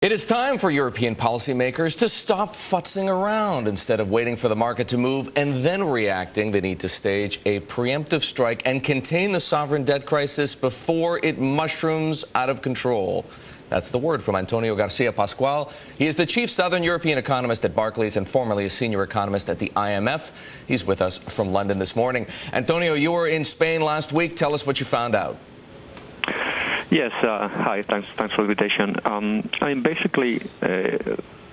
It is time for European policymakers to stop futzing around. Instead of waiting for the market to move and then reacting, they need to stage a preemptive strike and contain the sovereign debt crisis before it mushrooms out of control. That's the word from Antonio Garcia Pascual. He is the chief Southern European economist at Barclays and formerly a senior economist at the IMF. He's with us from London this morning. Antonio, you were in Spain last week. Tell us what you found out. Yes, hi, thanks for the invitation. Basically,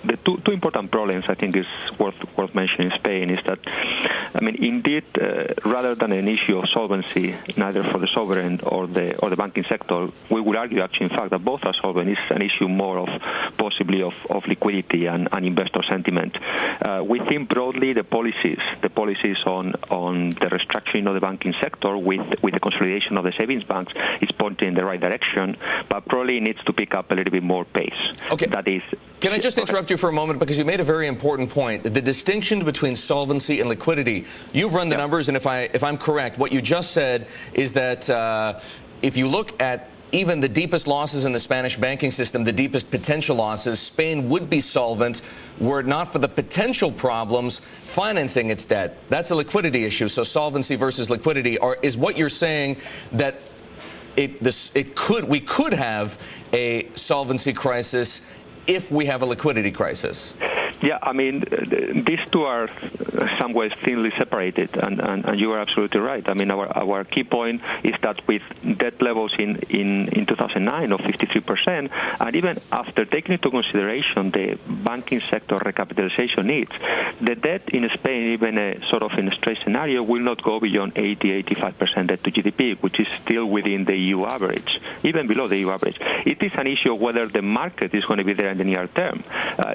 the two important problems I think is worth mentioning in Spain is that, indeed, rather than an issue of solvency, neither for the sovereign or the banking sector, we would argue actually, in fact, that both are solvent. It's an issue more of possibly of liquidity and investor sentiment. We think broadly the policies on the restructuring of the banking sector with the consolidation of the savings banks is pointing in the right direction, but probably needs to pick up a little bit more pace. Okay. That is. Can I just interrupt you for a moment, because you made a very important point, the distinction between solvency and liquidity. You've run the numbers, and if I'm correct, what you just said is that if you look at even the deepest losses in the Spanish banking system, the deepest potential losses, Spain would be solvent were it not for the potential problems financing its debt. That's a liquidity issue. So solvency versus liquidity, is what you're saying that we could have a solvency crisis if we have a liquidity crisis? Yeah, these two are some ways thinly separated, and you are absolutely right. Our key point is that with debt levels in 2009 of 53%, and even after taking into consideration the banking sector recapitalization needs, the debt in Spain, even in a straight scenario, will not go beyond 80-85% debt to GDP, which is still within the EU average, even below the EU average. It is an issue of whether the market is going to be there in the near term.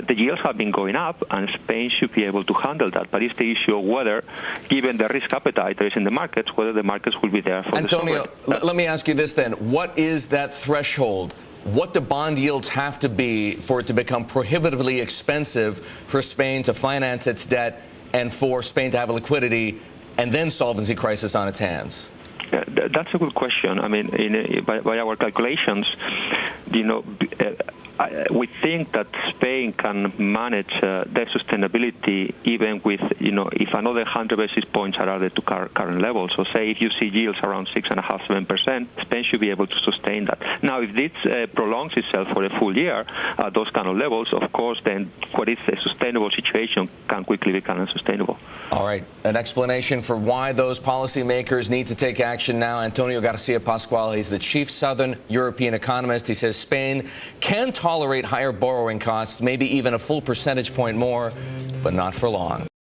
The yields have been going up, and Spain should be able to handle that. But it's the issue of whether, given the risk appetite there is in the markets, whether the markets will be there for Antonio, let me ask you this then. What is that threshold? What do bond yields have to be for it to become prohibitively expensive for Spain to finance its debt and for Spain to have a liquidity and then solvency crisis on its hands? Yeah, that's a good question. By our calculations, we think that Spain can manage debt sustainability even with, if another 100 basis points are added to current levels. So say if you see yields around 6.5–7%, Spain should be able to sustain that. Now, if this prolongs itself for a full year at those kind of levels, of course, then what is a sustainable situation can quickly become unsustainable. All right. An explanation for why those policymakers need to take action now. Antonio Garcia Pascual, he's the chief Southern European economist. He says Spain can tolerate higher borrowing costs, maybe even a full percentage point more, but not for long.